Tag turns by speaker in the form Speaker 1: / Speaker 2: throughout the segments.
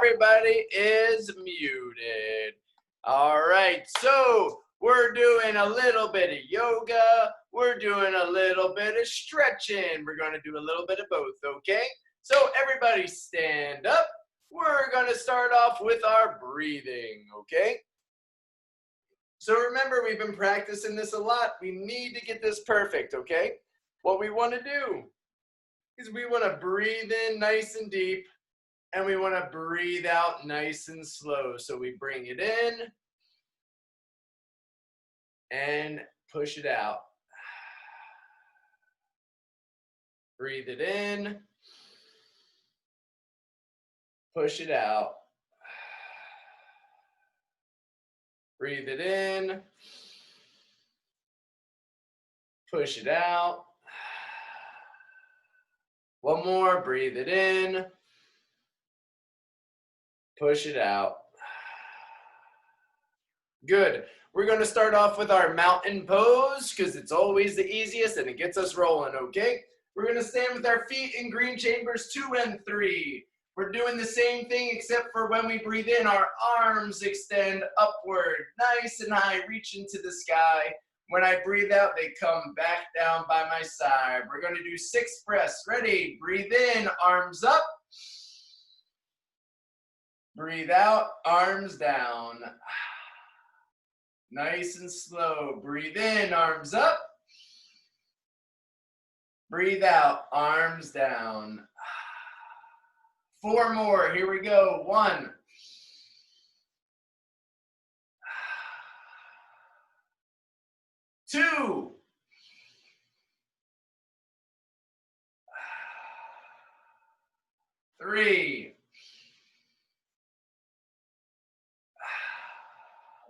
Speaker 1: everybody is muted. All right, so we're doing a little bit of yoga. We're doing a little bit of stretching. We're going to do a little bit of both, okay? So everybody stand up. We're going to start off with our breathing, okay? So remember, we've been practicing this a lot. We need to get this perfect, okay? What we want to do is we want to breathe in nice and deep, and we want to breathe out nice and slow. So we bring it in and push it out. Breathe it in, push it out. Breathe it in, push it out. One more, breathe it in, push it out. Good. We're going to start off with our mountain pose because it's always the easiest and it gets us rolling, okay? We're going to stand with our feet in green chambers 2 and 3. We're doing the same thing except for when we breathe in, our arms extend upward, nice and high, reach into the sky. When I breathe out, they come back down by my side. We're going to do 6 breaths. Ready? Breathe in, arms up. Breathe out, arms down. Nice and slow. Breathe in, arms up. Breathe out, arms down. 4 more. Here we go. 1. 2. 3.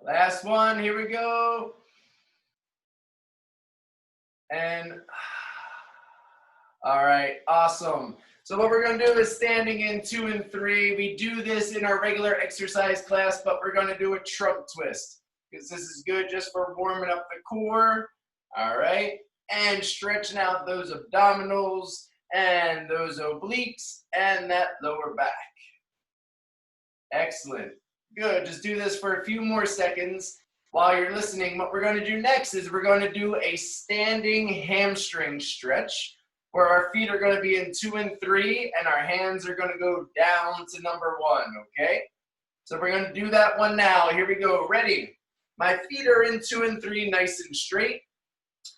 Speaker 1: Last one. Here we go. And all right, awesome. So what we're going to do is standing in 2 and 3. We do this in our regular exercise class, but we're going to do a trunk twist because this is good just for warming up the core. All right, and stretching out those abdominals and those obliques and that lower back. Excellent. Good. Just do this for a few more seconds. While you're listening, what we're going to do next is we're going to do a standing hamstring stretch where our feet are going to be in 2 and 3 and our hands are going to go down to number 1, okay? So we're going to do that one now. Here we go. Ready? My feet are in 2 and 3 nice and straight.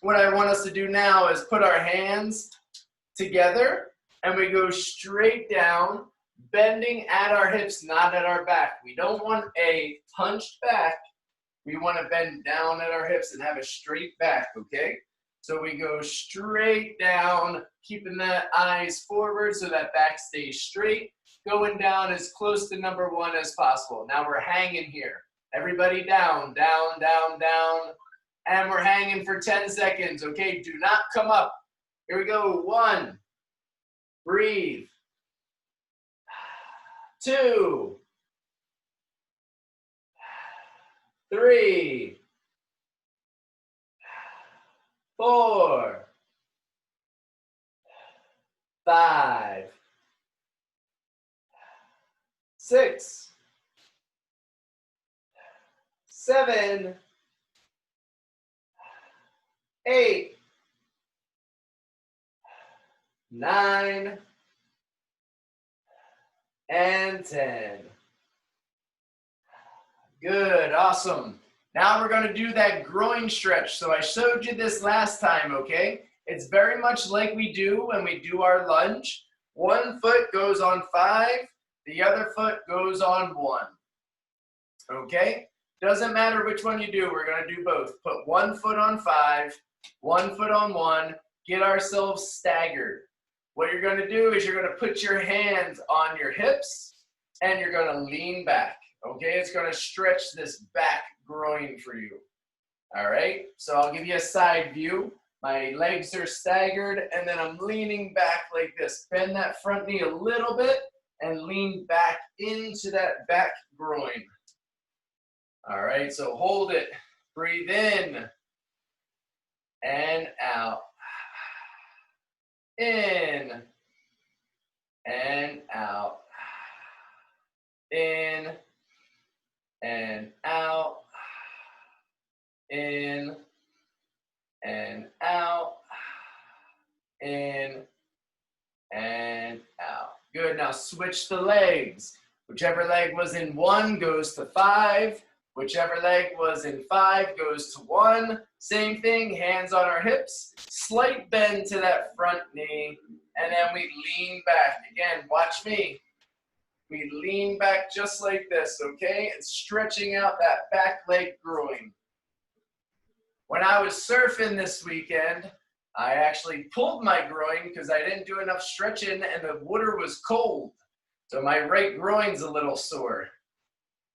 Speaker 1: What I want us to do now is put our hands together and we go straight down, bending at our hips, not at our back. We don't want a hunched back. We want to bend down at our hips and have a straight back, okay? So we go straight down, keeping that eyes forward so that back stays straight, going down as close to number 1 as possible. Now we're hanging here. Everybody down, down, down, down, and we're hanging for 10 seconds, okay? Do not come up. Here we go. 1, breathe. 2, 3, 4, 5, 6, 7, 8, 9, and 10. Good, awesome. Now we're going to do that groin stretch. So I showed you this last time, okay? It's very much like we do when we do our lunge. One foot goes on 5, the other foot goes on 1. Okay? Doesn't matter which one you do, we're going to do both. Put 1 foot on 5, 1 foot on 1, get ourselves staggered. What you're going to do is you're going to put your hands on your hips and you're going to lean back. Okay, it's going to stretch this back groin for you. All right, so I'll give you a side view. My legs are staggered and then I'm leaning back like this. Bend that front knee a little bit and lean back into that back groin. All right, so hold it. Breathe in and out. In and out. in and out, in and out, in and out. Good, now switch the legs. Whichever leg was in 1 goes to 5. Whichever leg was in 5 goes to 1. Same thing, hands on our hips. Slight bend to that front knee, and then we lean back. Again, watch me. We lean back just like this, okay? And stretching out that back leg groin. When I was surfing this weekend, I actually pulled my groin because I didn't do enough stretching and the water was cold. So my right groin's a little sore.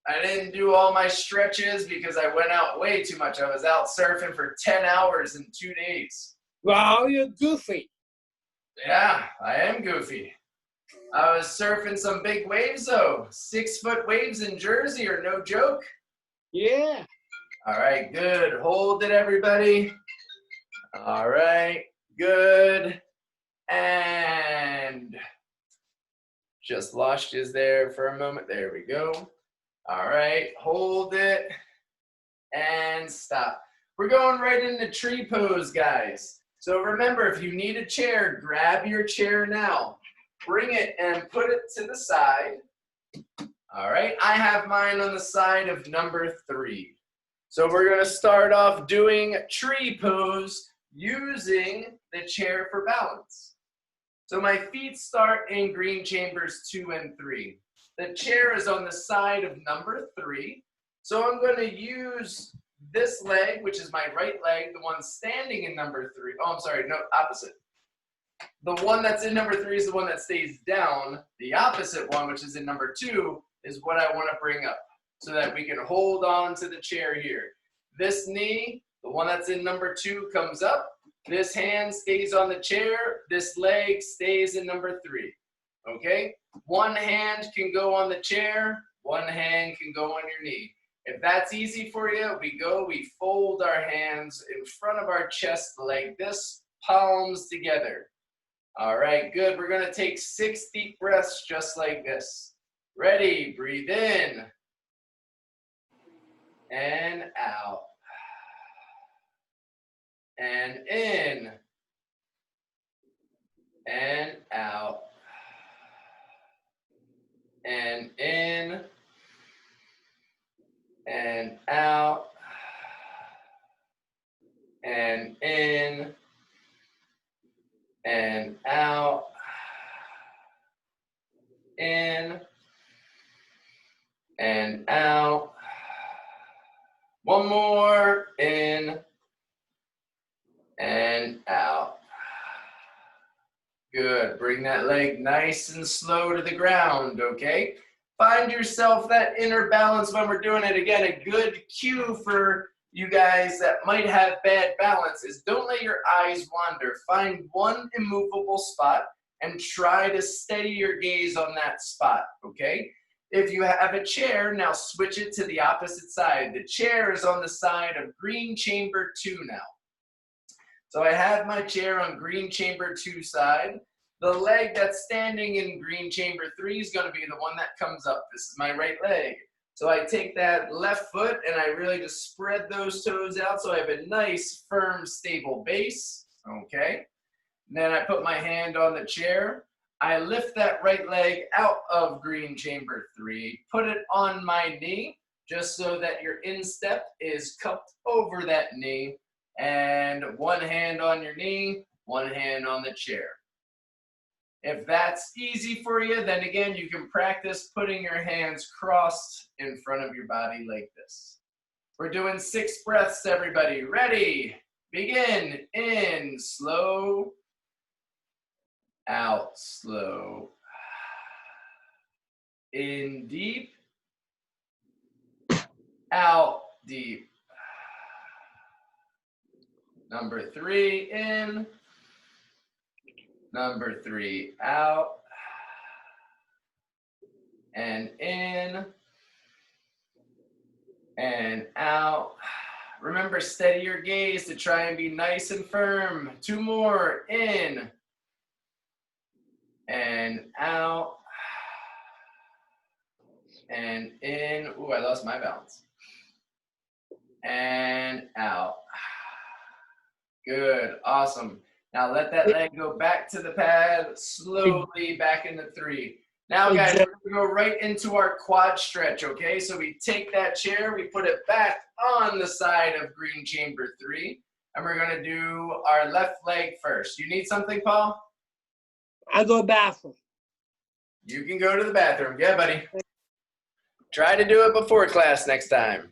Speaker 1: I didn't do all my stretches because I went out way too much. I was out surfing for 10 hours in 2 days.
Speaker 2: Wow, you're goofy.
Speaker 1: Yeah, I am goofy. I was surfing some big waves though. 6-foot waves in Jersey are no joke.
Speaker 2: Yeah.
Speaker 1: All right, good. Hold it, everybody. All right, good. And just lost you there for a moment. There we go. All right, hold it and stop. We're going right into tree pose, guys. So remember, if you need a chair, grab your chair now. Bring it and put it to the side. All right, I have mine on the side of number 3. So we're gonna start off doing tree pose using the chair for balance. So my feet start in green chambers 2 and 3. The chair is on the side of number 3. So I'm gonna use this leg, which is my right leg, the one standing in number 3. Oh, I'm sorry, no, opposite. The one that's in number 3 is the one that stays down. The opposite one, which is in number 2, is what I want to bring up so that we can hold on to the chair here. This knee, the one that's in number 2, comes up. This hand stays on the chair. This leg stays in number 3. Okay? One hand can go on the chair. One hand can go on your knee. If that's easy for you, we fold our hands in front of our chest like this, palms together. All right, good. We're going to take 6 deep breaths just like this. Ready? Breathe in and out and in and out and in and out and in and out, in and out. One more, in and out. Good. Bring that leg nice and slow to the ground, okay? Find yourself that inner balance when we're doing it. Again, a good cue for you guys that might have bad balance is don't let your eyes wander. Find one immovable spot and try to steady your gaze on that spot, okay? If you have a chair, now switch it to the opposite side. The chair is on the side of green chamber 2 now. So I have my chair on green chamber 2 side. The leg that's standing in green chamber 3 is going to be the one that comes up. This is my right leg. So I take that left foot and I really just spread those toes out so I have a nice, firm, stable base, okay? And then I put my hand on the chair. I lift that right leg out of green chamber 3, put it on my knee, just so that your instep is cupped over that knee, and one hand on your knee, one hand on the chair. If that's easy for you, then again, you can practice putting your hands crossed in front of your body like this. We're doing 6 breaths, everybody. Ready? Begin. In, slow. Out, slow. In, deep. Out, deep. Number 3, in. Number 3, out. And in. And out. Remember, steady your gaze to try and be nice and firm. 2 more, in. And out. and in. Ooh, I lost my balance. And out. Good, awesome. Now let that leg go back to the pad, slowly back into 3. Now guys, we're gonna go right into our quad stretch, okay? So we take that chair, we put it back on the side of green chamber 3, and we're gonna do our left leg first. You need something, Paul?
Speaker 2: I go bathroom.
Speaker 1: You can go to the bathroom. Yeah, buddy. Try to do it before class next time.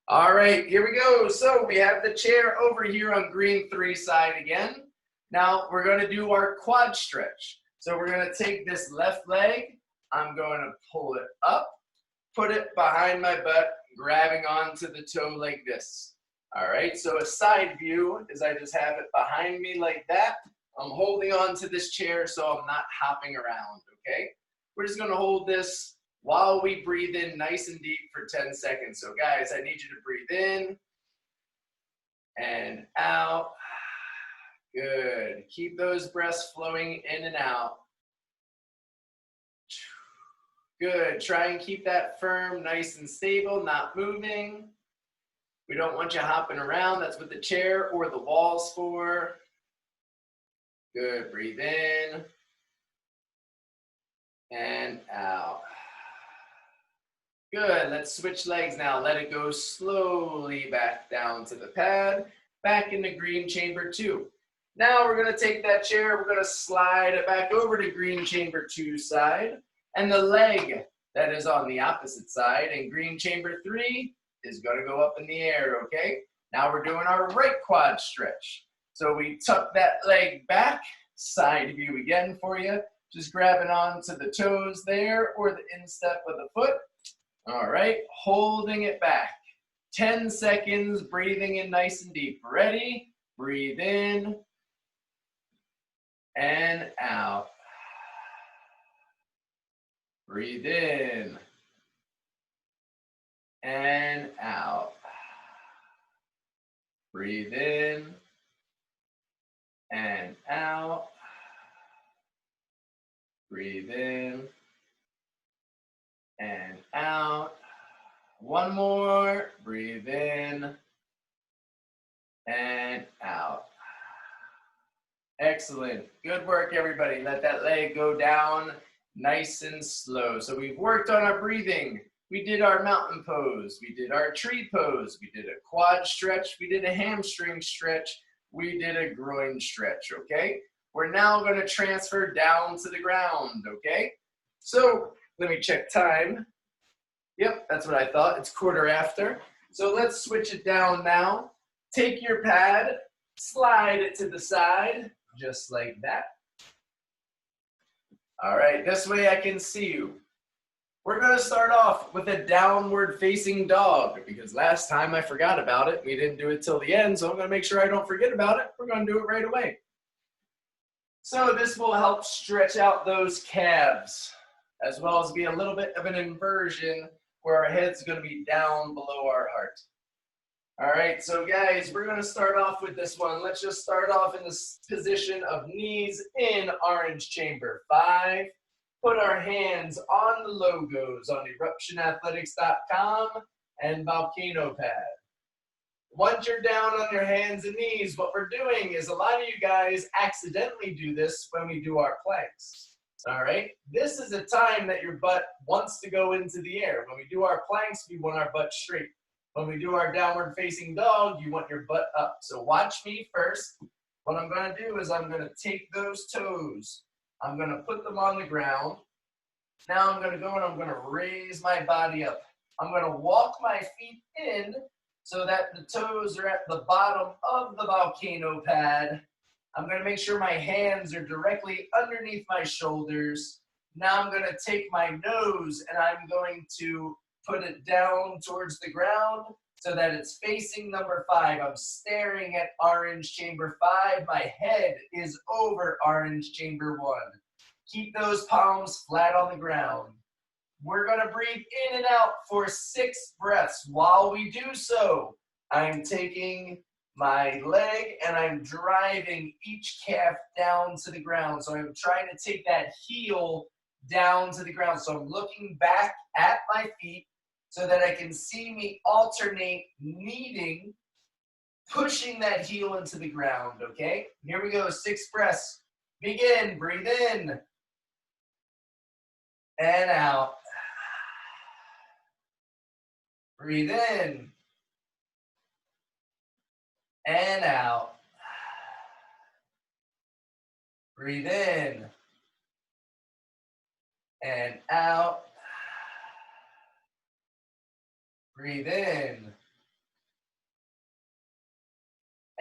Speaker 1: All right, here we go. So we have the chair over here on green 3 side again. Now we're going to do our quad stretch. So we're going to take this left leg. I'm going to pull it up, put it behind my butt, grabbing onto the toe like this. All right, so a side view is I just have it behind me like that. I'm holding on to this chair so I'm not hopping around, okay? We're just going to hold this while we breathe in nice and deep for 10 seconds. So guys, I need you to breathe in and out. Good. Keep those breaths flowing in and out. Good. Try and keep that firm, nice and stable, not moving. We don't want you hopping around. That's what the chair or the wall's for. Good. Breathe in and out. Good, let's switch legs now. Let it go slowly back down to the pad, back into green chamber 2. Now we're gonna take that chair, we're gonna slide it back over to green chamber 2 side, and the leg that is on the opposite side in green chamber 3 is gonna go up in the air, okay? Now we're doing our right quad stretch. So we tuck that leg back, side view again for you, just grabbing onto the toes there or the instep of the foot. All right, holding it back. 10 seconds, breathing in nice and deep. Ready? Breathe in and out. Breathe in and out. Breathe in and out. Breathe in and out. One more. Breathe in and out. Excellent. Good work, everybody. Let that leg go down nice and slow. So we've worked on our breathing. We did our mountain pose. We did our tree pose. We did a quad stretch. We did a hamstring stretch. We did a groin stretch, okay? We're now going to transfer down to the ground, okay? So let me check time. Yep, that's what I thought. It's 1/4 after. So let's switch it down now. Take your pad, slide it to the side, just like that. All right, this way I can see you. We're gonna start off with a downward facing dog because last time I forgot about it. We didn't do it till the end, so I'm gonna make sure I don't forget about it. We're gonna do it right away. So this will help stretch out those calves, as well as be a little bit of an inversion where our head's gonna be down below our heart. All right, so guys, we're gonna start off with this one. Let's just start off in this position of knees in orange chamber 5. Put our hands on the logos on eruptionathletics.com and Volcano Pad. Once you're down on your hands and knees, what we're doing is a lot of you guys accidentally do this when we do our planks. All right, this is a time that your butt wants to go into the air. When we do our planks, we want our butt straight. When we do our downward facing dog, you want your butt up. So watch me first. What I'm gonna do is I'm gonna take those toes. I'm gonna put them on the ground. Now I'm gonna go and I'm gonna raise my body up. I'm gonna walk my feet in so that the toes are at the bottom of the volcano pad. I'm gonna make sure my hands are directly underneath my shoulders. Now I'm gonna take my nose and I'm going to put it down towards the ground so that it's facing number 5. I'm staring at orange chamber 5. My head is over orange chamber 1. Keep those palms flat on the ground. We're gonna breathe in and out for 6 breaths. While we do so, I'm taking my leg and I'm driving each calf down to the ground. So I'm trying to take that heel down to the ground. So I'm looking back at my feet so that I can see me alternate kneading, pushing that heel into the ground, okay? Here we go, 6 breaths. Begin, breathe in and out. Breathe in and out. Breathe in and out. Breathe in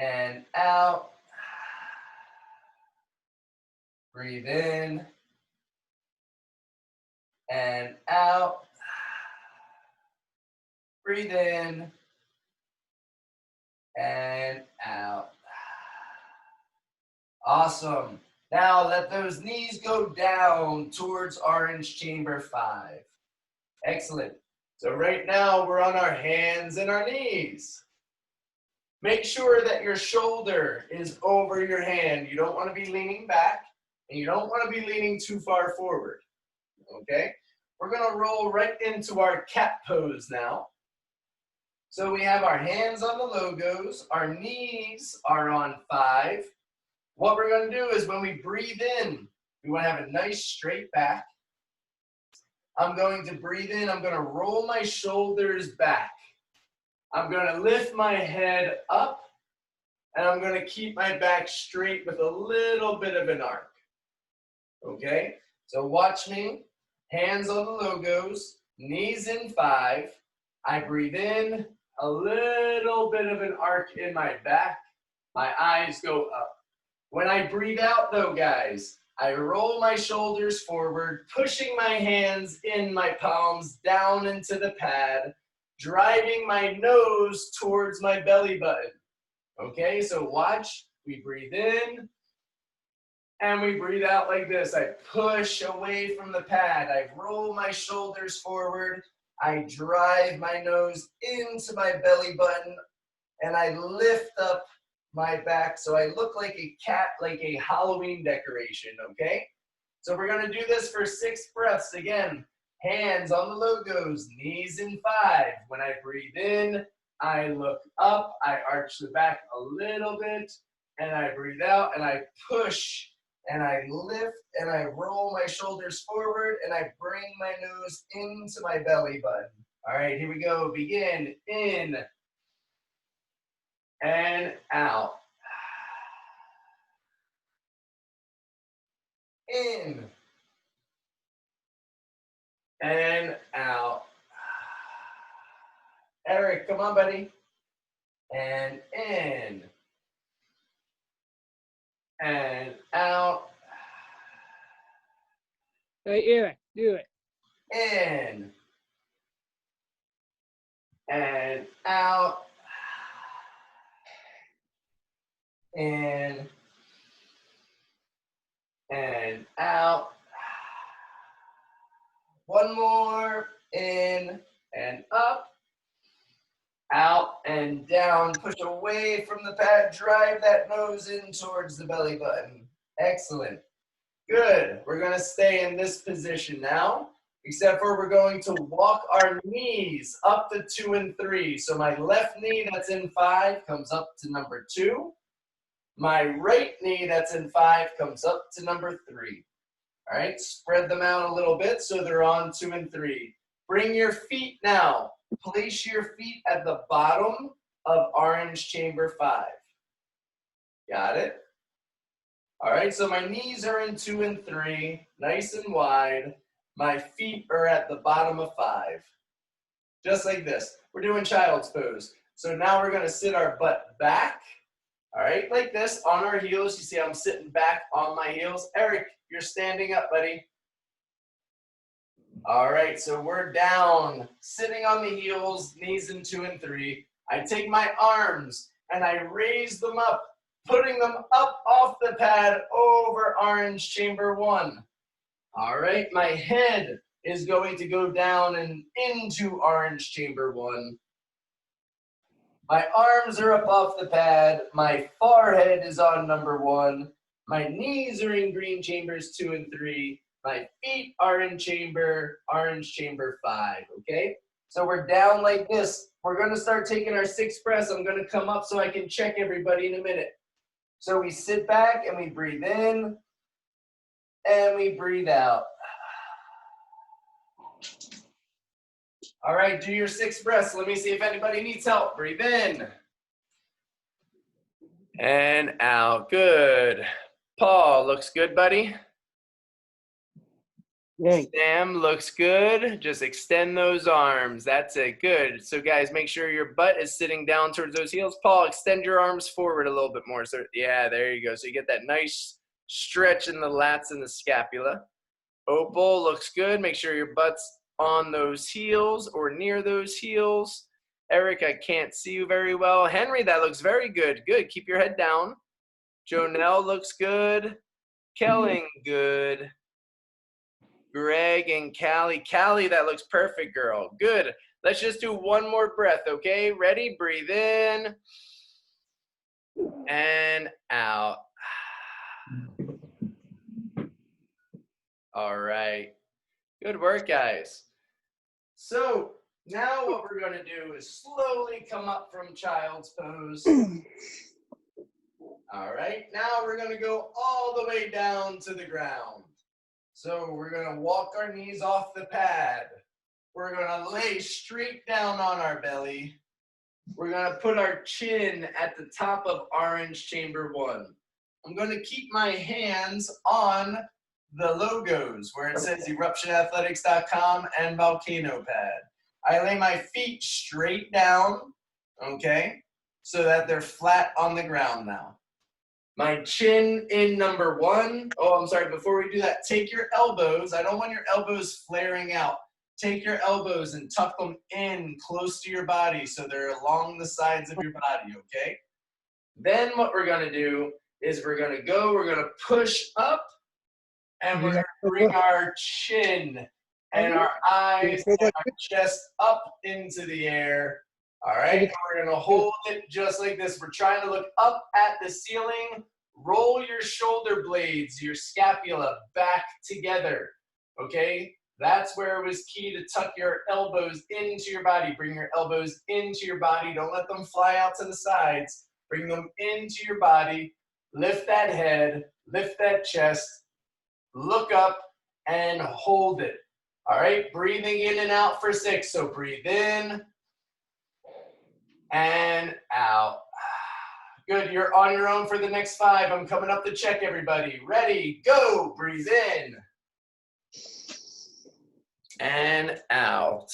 Speaker 1: and out. Breathe in and out. Breathe in and out. Awesome. Now let those knees go down towards orange chamber 5. Excellent. So right now we're on our hands and our knees. Make sure that your shoulder is over your hand. You don't want to be leaning back, and you don't want to be leaning too far forward. Okay? We're going to roll right into our cat pose now. So we have our hands on the logos, our knees are on 5. What we're going to do is when we breathe in, we want to have a nice straight back. I'm going to breathe in, I'm going to roll my shoulders back. I'm going to lift my head up, and I'm going to keep my back straight with a little bit of an arc. Okay? So watch me. Hands on the logos, knees in 5. I breathe in, a little bit of an arc in my back. My eyes go up. When I breathe out though, guys, I roll my shoulders forward, pushing my hands in my palms down into the pad, driving my nose towards my belly button. Okay, so watch. We breathe in, and we breathe out like this. I push away from the pad. I roll my shoulders forward. I drive my nose into my belly button, and I lift up my back so I look like a cat, like a Halloween decoration, okay? So we're gonna do this for 6 breaths. Again, hands on the logos, knees in 5. When I breathe in, I look up, I arch the back a little bit, and I breathe out, and I push, and I lift, and I roll my shoulders forward, and I bring my nose into my belly button. All right, here we go. Begin. In and out. In and out. Eric, come on, buddy. And in and out.
Speaker 2: Hey, Eric, do it.
Speaker 1: In and out. In and out. One more. In and up. Out and down. Push away from the pad. Drive that nose in towards the belly button. Excellent. Good. We're going to stay in this position now, except for we're going to walk our knees up to 2 and 3. So my left knee that's in 5 comes up to number 2. My right knee that's in 5 comes up to number 3. All right, spread them out a little bit so they're on 2 and 3. Bring your feet now. Place your feet at the bottom of orange chamber 5. Got it? All right, so my knees are in 2 and 3, nice and wide. My feet are at the bottom of 5. Just like this. We're doing child's pose. So now we're going to sit our butt back. All right, like this, on our heels. You see I'm sitting back on my heels. Eric, you're standing up, buddy. All right, so we're down, sitting on the heels, knees in 2 and 3. I take my arms and I raise them up, putting them up off the pad over orange chamber 1. All right, my head is going to go down and into orange chamber 1. My arms are up off the pad. My forehead is on number 1. My knees are in green chambers 2 and 3. My feet are in orange chamber 5, okay? So we're down like this. We're gonna start taking our 6 breaths. I'm gonna come up so I can check everybody in a minute. So we sit back and we breathe in and we breathe out. All right, do your 6 breaths. Let me see if anybody needs help. Breathe in and out. Good. Paul, looks good, buddy.
Speaker 2: Hey.
Speaker 1: Sam, looks good. Just extend those arms. That's it. Good. So guys, make sure your butt is sitting down towards those heels. Paul, extend your arms forward a little bit more. So yeah, there you go. So you get that nice stretch in the lats and the scapula. Opal, looks good. Make sure your butt's on those heels or near those heels. Eric, I can't see you very well. Henry, that looks very good. Good. Keep your head down. Jonelle looks good. Kelling, good. Greg and Callie. Callie, that looks perfect, girl. Good. Let's just do one more breath, okay? Ready? Breathe in and out. All right. Good work, guys. So now what we're going to do is slowly come up from child's pose. All right. Now we're going to go all the way down to the ground. So we're going to walk our knees off the pad. We're going to lay straight down on our belly. We're going to put our chin at the top of orange chamber 1. I'm going to keep my hands on the logos where it says eruptionathletics.com and volcano pad. I lay my feet straight down, okay, so that they're flat on the ground now. My chin in number 1. Oh, I'm sorry, before we do that, take your elbows. I don't want your elbows flaring out. Take your elbows and tuck them in close to your body so they're along the sides of your body, okay? Then what we're gonna do is we're gonna push up and we're gonna bring our chin and our eyes and our chest up into the air. All right, and we're gonna hold it just like this. We're trying to look up at the ceiling. Roll your shoulder blades, your scapula back together, okay? That's where it was key to tuck your elbows into your body. Bring your elbows into your body. Don't let them fly out to the sides. Bring them into your body. Lift that head, lift that chest, look up, and hold it. All right, breathing in and out for 6. So breathe in and out. Good, you're on your own for the next 5. I'm coming up to check everybody. Ready, go, breathe in. And out.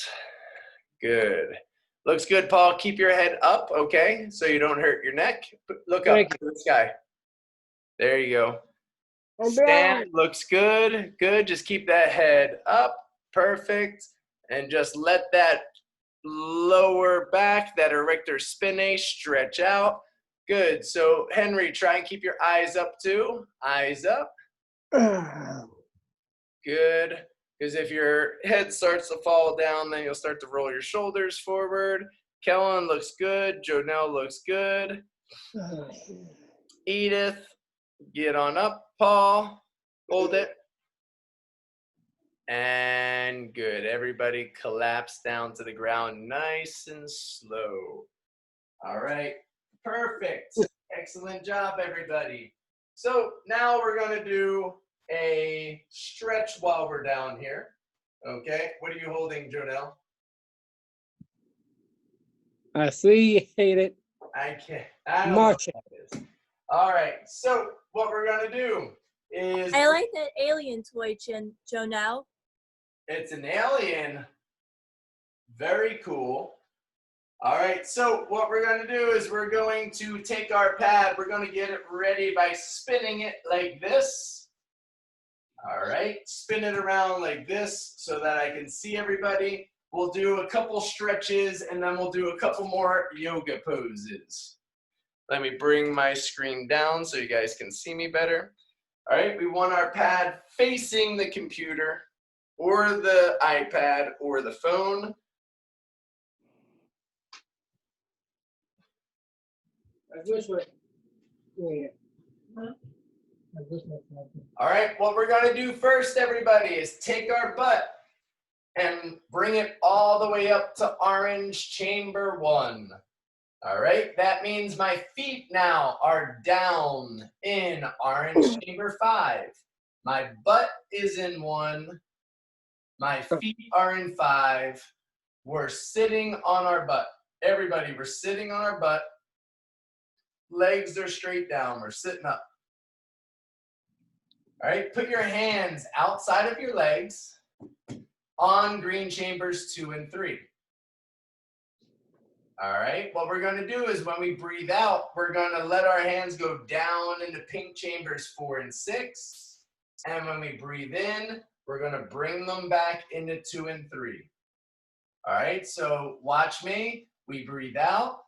Speaker 1: Good. Looks good, Paul. Keep your head up, okay? So you don't hurt your neck. Look up to the sky. There you go. Stand, looks good. Good. Just keep that head up. Perfect. And just let that lower back, that erector spinae, stretch out. Good. So, Henry, try and keep your eyes up too. Eyes up. Good. Because if your head starts to fall down, then you'll start to roll your shoulders forward. Kellen looks good. Jonelle looks good. Edith, get on up. Paul, hold it. And good. Everybody collapse down to the ground nice and slow. All right. Perfect. Excellent job, everybody. So now we're going to do a stretch while we're down here. Okay. What are you holding, Jonelle?
Speaker 2: I see you hate it.
Speaker 1: I can't. I don't
Speaker 2: March
Speaker 1: know what it is. All right. So what we're going to do is.
Speaker 3: I like that alien toy, Jonelle.
Speaker 1: It's an alien. Very cool. All right, so what we're going to do is we're going to take our pad. We're going to get it ready by spinning it like this. All right, spin it around like this so that I can see everybody. We'll do a couple stretches and then we'll do a couple more yoga poses. Let me bring my screen down so you guys can see me better. All right, we want our pad facing the computer or the iPad or the phone.
Speaker 2: This way. Yeah.
Speaker 1: All right, what we're gonna do first, everybody, is take our butt and bring it all the way up to orange chamber 1. All right, that means my feet now are down in orange chamber 5. My butt is in 1. My feet are in 5. We're sitting on our butt. Everybody, we're sitting on our butt. Legs are straight down. We're sitting up. All right, put your hands outside of your legs on green chambers 2 and 3. All right, what we're going to do is when we breathe out, we're going to let our hands go down into pink chambers 4 and 6. And when we breathe in, we're going to bring them back into 2 and 3. All right, so watch me. We breathe out.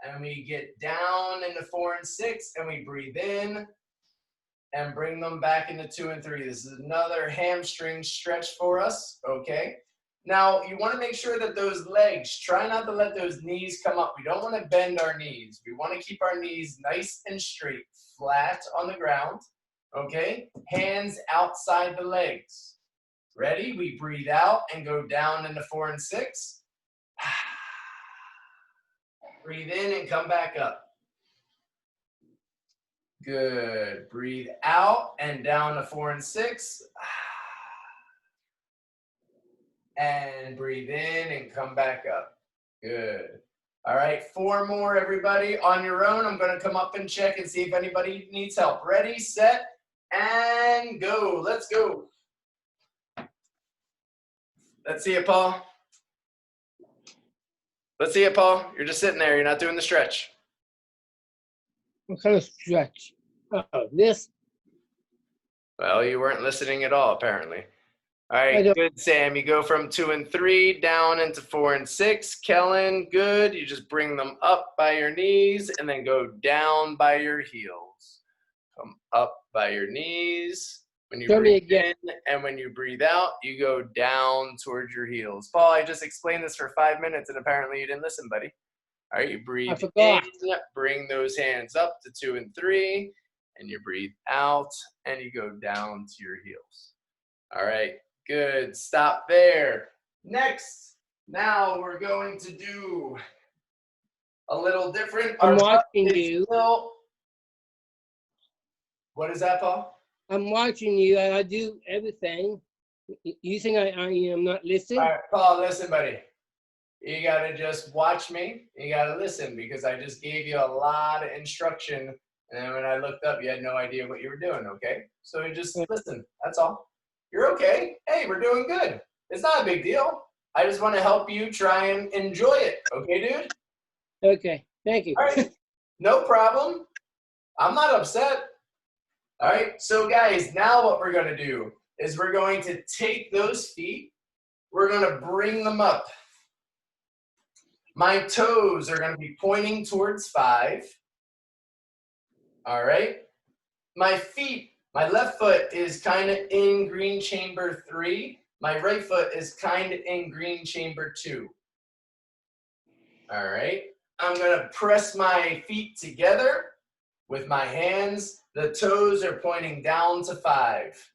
Speaker 1: And we get down into 4 and 6, and we breathe in and bring them back into 2 and 3. This is another hamstring stretch for us, okay? Now, you want to make sure that those legs, try not to let those knees come up. We don't want to bend our knees. We want to keep our knees nice and straight, flat on the ground, okay? Hands outside the legs. Ready? We breathe out and go down into 4 and 6. Breathe in and come back up. Good. Breathe out and down to 4 and 6. And breathe in and come back up. Good. All right, 4 more, everybody. On your own, I'm going to come up and check and see if anybody needs help. Ready, set, and go. Let's go. Let's see it, Paul. Let's see it, Paul. You're just sitting there. You're not doing the stretch.
Speaker 2: What kind of stretch? Oh, this?
Speaker 1: Well, you weren't listening at all, apparently. All right, good, Sam. You go from 2 and 3 down into 4 and 6. Kellen, good. You just bring them up by your knees and then go down by your heels. Come up by your knees. When you breathe in and when you breathe out, you go down towards your heels. Paul, I just explained this for 5 minutes and apparently you didn't listen, buddy. All right, you breathe in, bring those hands up to 2 and 3, and you breathe out and you go down to your heels. All right, good. Stop there. Next, now we're going to do a little different.
Speaker 2: I'm watching you.
Speaker 1: What is that, Paul?
Speaker 2: I'm watching you, and I do everything. You think I am not listening?
Speaker 1: All right, Paul, listen, buddy. You got to just watch me. You got to listen because I just gave you a lot of instruction. And then when I looked up, you had no idea what you were doing, okay? So you just listen. That's all. You're okay. Hey, we're doing good. It's not a big deal. I just want to help you try and enjoy it. Okay, dude?
Speaker 2: Okay. Thank you.
Speaker 1: All right. No problem. I'm not upset. All right. So, guys, now what we're going to do is we're going to take those feet. We're going to bring them up. My toes are going to be pointing towards 5. All right. My feet, my left foot is kind of in green chamber 3. My right foot is kind of in green chamber 2. All right. I'm going to press my feet together with my hands. The toes are pointing down to 5.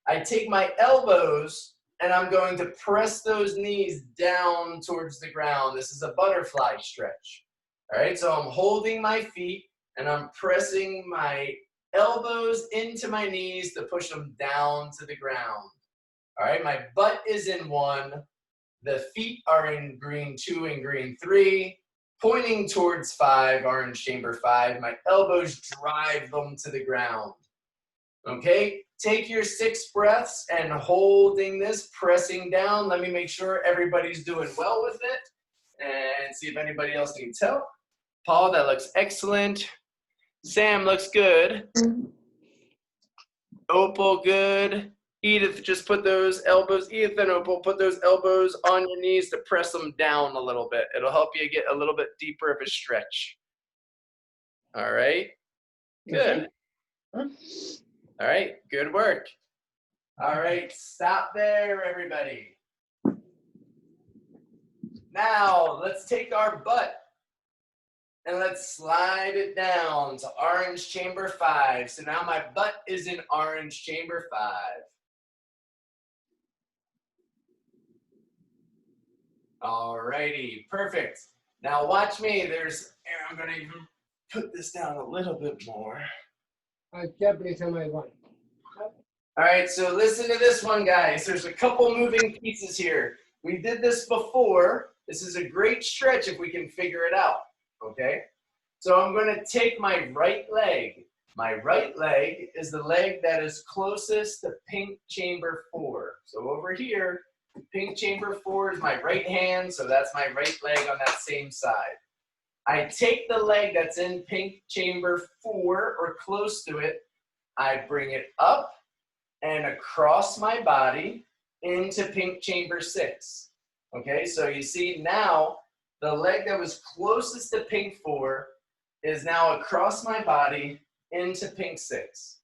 Speaker 1: I take my elbows and I'm going to press those knees down towards the ground. This is a butterfly stretch. All right, so I'm holding my feet and I'm pressing my elbows into my knees to push them down to the ground. All right, my butt is in 1. The feet are in green 2 and green 3, pointing towards 5, orange chamber 5. My elbows drive them to the ground. Okay, take your 6 breaths and holding this, pressing down. Let me make sure everybody's doing well with it and see if anybody else needs help. Paul, that looks excellent. Sam looks good. Opal, good. Edith, just put those elbows, Edith and Opal, put those elbows on your knees to press them down a little bit. It'll help you get a little bit deeper of a stretch. All right, good. All right, good work. All right, stop there, everybody. Now, let's take our butt And let's slide it down to orange chamber 5. So now my butt is in orange chamber 5. Alrighty, perfect. Now watch me. I'm gonna even put this down a little bit more.
Speaker 2: Japanese on my one.
Speaker 1: All right, so listen to this one, guys. There's a couple moving pieces here. We did this before. This is a great stretch if we can figure it out, okay? So I'm going to take my right leg. My right leg is the leg that is closest to pink chamber 4. So over here, pink chamber 4 is my right hand, so that's my right leg on that same side. I take the leg that's in pink chamber 4 or close to it, I bring it up and across my body into pink chamber 6. Okay, so you see now the leg that was closest to pink 4 is now across my body into pink 6.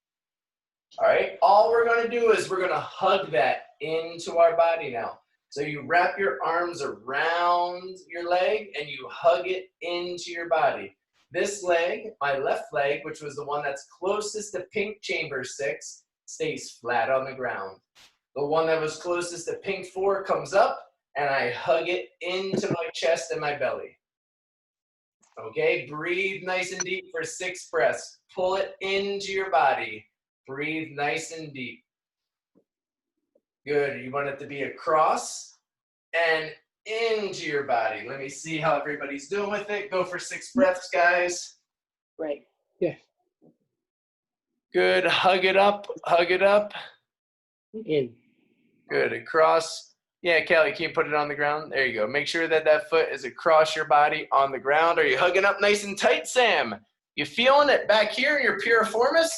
Speaker 1: All right, all we're gonna do is we're gonna hug that into our body now. So you wrap your arms around your leg and you hug it into your body. This leg, my left leg, which was the one that's closest to pink chamber 6, stays flat on the ground. The one that was closest to pink 4 comes up and I hug it into my chest and my belly. Okay, breathe nice and deep for 6 breaths. Pull it into your body. Breathe nice and deep. Good, you want it to be across and into your body. Let me see how everybody's doing with it. Go for 6 breaths, guys.
Speaker 2: Right. Yeah.
Speaker 1: Good, hug it up, hug it up.
Speaker 2: In.
Speaker 1: Good, across. Yeah, Kelly, can you put it on the ground? There you go. Make sure that that foot is across your body on the ground. Are you hugging up nice and tight, Sam? You feeling it back here in your piriformis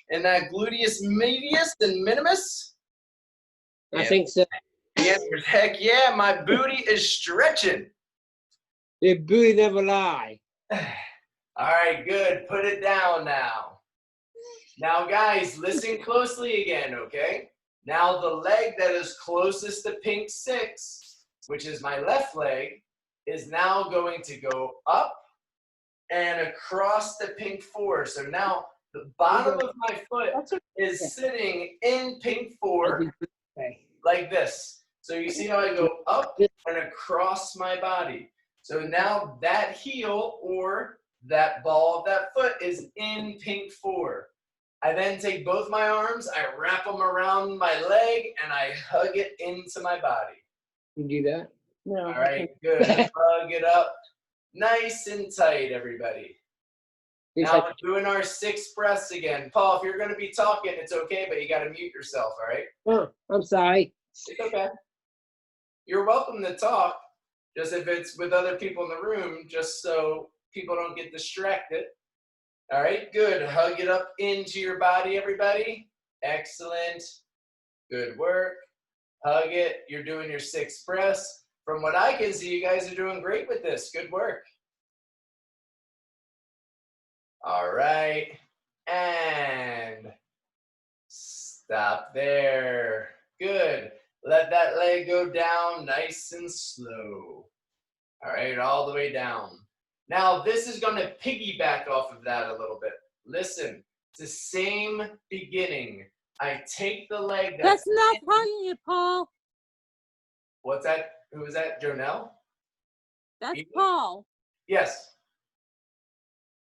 Speaker 1: and that gluteus medius and minimus?
Speaker 2: I think so.
Speaker 1: The answer is heck yeah, my booty is stretching.
Speaker 2: The booty never lie.
Speaker 1: All right, good. Put it down now. Now, guys, listen closely again, okay? Now, the leg that is closest to pink 6, which is my left leg, is now going to go up and across to pink 4. So now the bottom of my foot is sitting in pink 4 like this. So you see how I go up and across my body. So now that heel or that ball of that foot is in pink 4. I then take both my arms, I wrap them around my leg, and I hug it into my body.
Speaker 2: You do that? No.
Speaker 1: All right, good. Hug it up nice and tight, everybody. Now we're doing our 6 breaths again. Paul, if you're going to be talking, it's okay, but you got to mute yourself, all right?
Speaker 2: Oh, I'm sorry.
Speaker 1: It's okay. You're welcome to talk, just if it's with other people in the room, just so people don't get distracted. All right, good. Hug it up into your body, everybody. Excellent. Good work. Hug it. You're doing your 6 breaths. From what I can see, you guys are doing great with this. Good work. All right. And stop there. Good. Let that leg go down nice and slow. All right, all the way down. Now, this is going to piggyback off of that a little bit. Listen, it's the same beginning. I take the leg
Speaker 3: That's not hugging it, Paul.
Speaker 1: What's that? Who is that? Jonelle?
Speaker 3: That's
Speaker 1: Edith?
Speaker 3: Paul.
Speaker 1: Yes.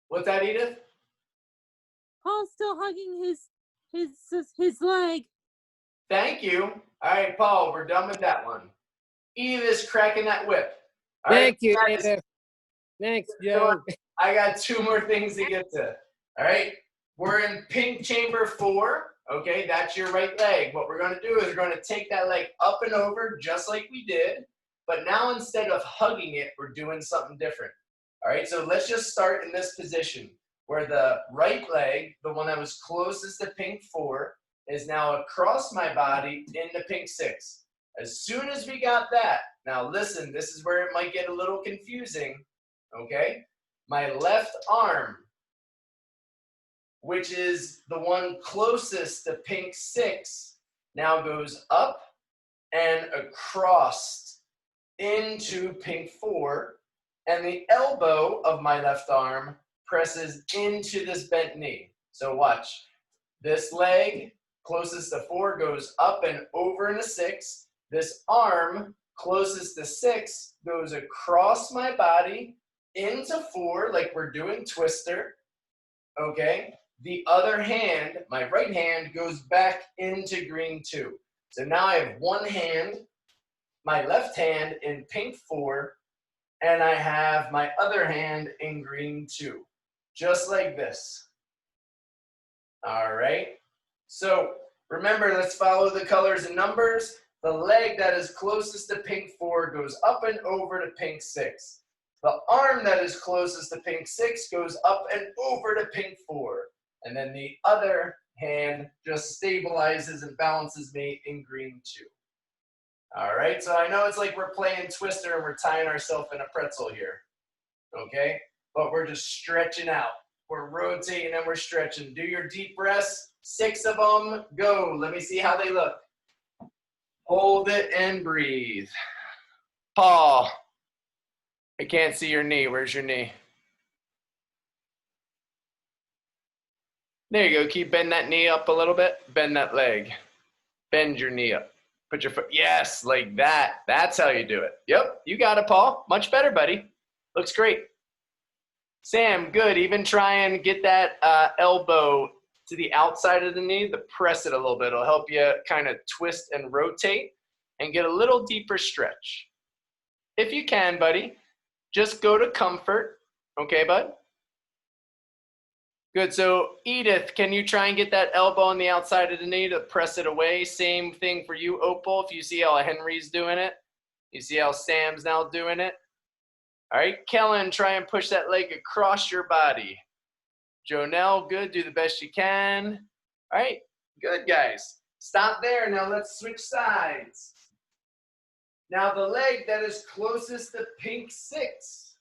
Speaker 1: What's that, Edith?
Speaker 3: Paul's still hugging his leg.
Speaker 1: Thank you. All right, Paul, we're done with that one. Edith's cracking that whip. All
Speaker 2: Thank
Speaker 1: right,
Speaker 2: you,
Speaker 1: guys.
Speaker 2: Edith. Thanks, Joe.
Speaker 1: I got 2 more things to get to. All right, we're in pink chamber 4. Okay, that's your right leg. What we're going to do is we're going to take that leg up and over just like we did, but now instead of hugging it, we're doing something different. All right, so let's just start in this position where the right leg, the one that was closest to pink 4, is now across my body into pink 6. As soon as we got that, now listen, this is where it might get a little confusing. Okay, my left arm, which is the one closest to pink 6, now goes up and across into pink 4. and the elbow of my left arm presses into this bent knee. So watch. This leg closest to 4 goes up and over in a 6. This arm closest to 6 goes across my body into 4 like we're doing twister. Okay? The other hand, my right hand, goes back into green 2. So now I have one hand, my left hand in pink 4, and I have my other hand in green 2. Just like this. All right? So remember, let's follow the colors and numbers. The leg that is closest to pink 4 goes up and over to pink 6. The arm that is closest to pink 6 goes up and over to pink 4. And then the other hand just stabilizes and balances me in green 2. All right, so I know it's like we're playing Twister and we're tying ourselves in a pretzel here. Okay, but we're just stretching out. We're rotating and we're stretching. Do your deep breaths. 6 of them. Go. Let me see how they look. Hold it and breathe. Paul, I can't see your knee. Where's your knee? There you go. Keep bend that knee up a little bit. Bend that leg. Bend your knee up. Put your foot. Yes, like that. That's how you do it. Yep, you got it, Paul. Much better, buddy. Looks great. Sam, good. Even try and get that elbow to the outside of the knee, to press it a little bit. It'll help you kind of twist and rotate and get a little deeper stretch. If you can, buddy, just go to comfort. Okay, bud? Good. So Edith, can you try and get that elbow on the outside of the knee to press it away? Same thing for you, Opal. If you see how Henry's doing it, you see how Sam's now doing it. All right, Kellen, try and push that leg across your body. Jonelle, good. Do the best you can. All right, good, guys. Stop there. Now let's switch sides. Now the leg that is closest to pink 6,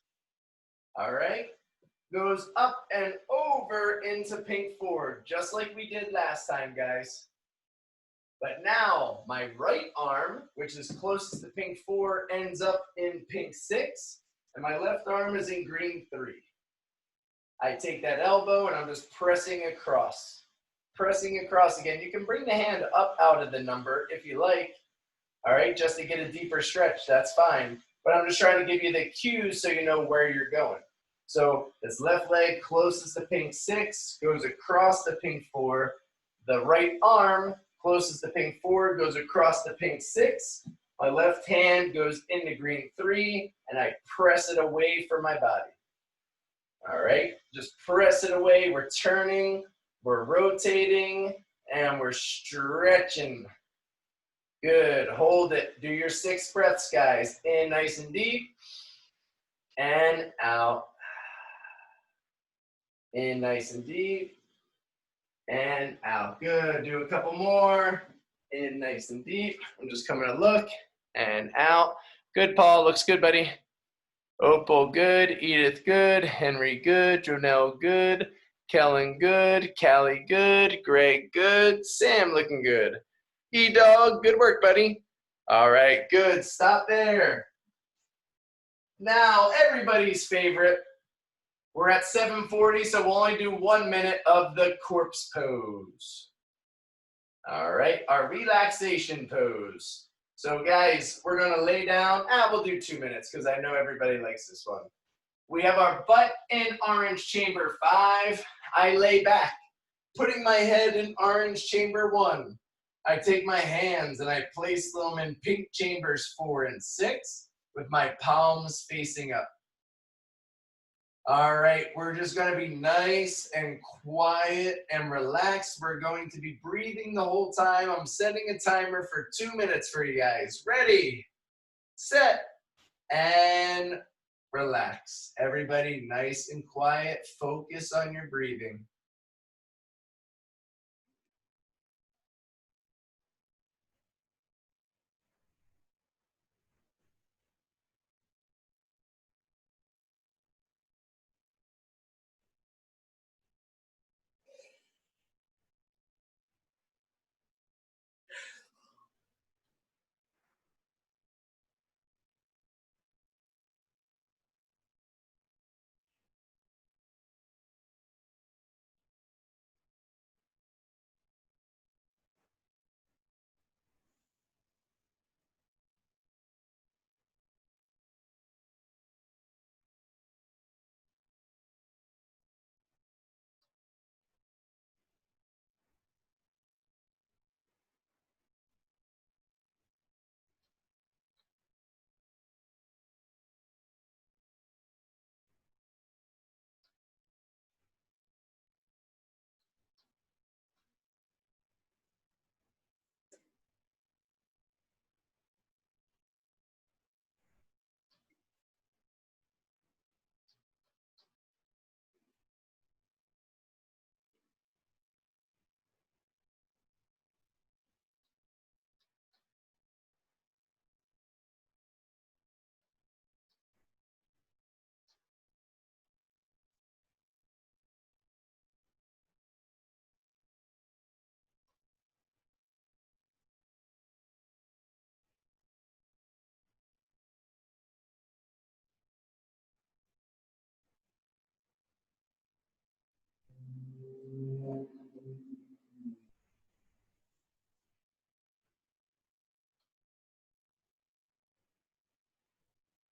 Speaker 1: all right, goes up and over into pink 4, just like we did last time, guys. But now my right arm, which is closest to pink 4, ends up in pink 6, and my left arm is in green 3. I take that elbow and I'm just pressing across. Pressing across again. You can bring the hand up out of the number if you like, all right, just to get a deeper stretch. That's fine. But I'm just trying to give you the cues so you know where you're going. So this left leg closest to pink 6 goes across to pink 4. The right arm closest to pink 4 goes across to pink 6. My left hand goes into green 3, and I press it away from my body. All right, just press it away. We're turning, we're rotating, and we're stretching. Good, hold it. Do your 6 breaths, guys. In nice and deep, and out. In nice and deep, and out. Good, do a couple more. In nice and deep. I'm just coming to look, and out. Good, Paul, looks good, buddy. Opal, good. Edith, good. Henry, good. Jonelle, good. Kellen, good. Callie, good. Greg, good. Sam, looking good. E-Dog, good work, buddy. All right, good. Stop there. Now, everybody's favorite. We're at 7:40, so we'll only do 1 minute of the corpse pose. All right, our relaxation pose. So guys, we're gonna lay down. We'll do 2 minutes because I know everybody likes this one. We have our butt in orange chamber 5. I lay back, putting my head in orange chamber 1. I take my hands and I place them in pink chambers 4 and 6 with my palms facing up. All right, we're just gonna be nice and quiet and relaxed. We're going to be breathing the whole time. I'm setting a timer for 2 minutes for you guys. Ready, set, and relax. Everybody nice and quiet. Focus on your breathing.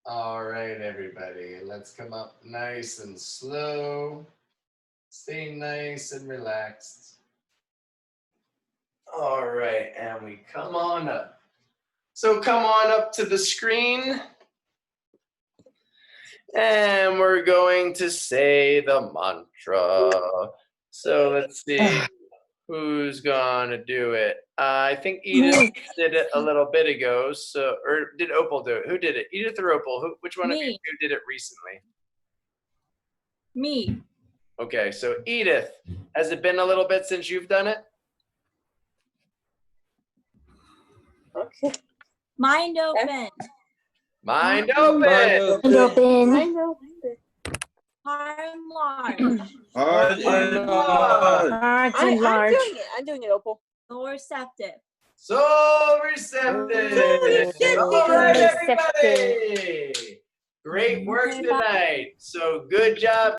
Speaker 1: All right, everybody. Let's come up nice and slow. Stay nice and relaxed. All right, and we come on up. So come on up to the screen. And we're going to say the mantra. So let's see who's gonna do it. I think Edith did it a little bit ago. So, or did Opal do it? Who did it? Edith or Opal? Which one of you
Speaker 4: Me.
Speaker 1: two did it recently?
Speaker 4: Me.
Speaker 1: Okay, so Edith, has it been a little bit since you've done it?
Speaker 5: Okay.
Speaker 4: Mind open.
Speaker 1: Mind open.
Speaker 2: Mind open.
Speaker 4: Heart enlarged.
Speaker 6: Heart enlarged.
Speaker 5: I'm doing it, Opal.
Speaker 4: Soul receptive.
Speaker 1: So receptive. All right, everybody. Great work tonight. So good job.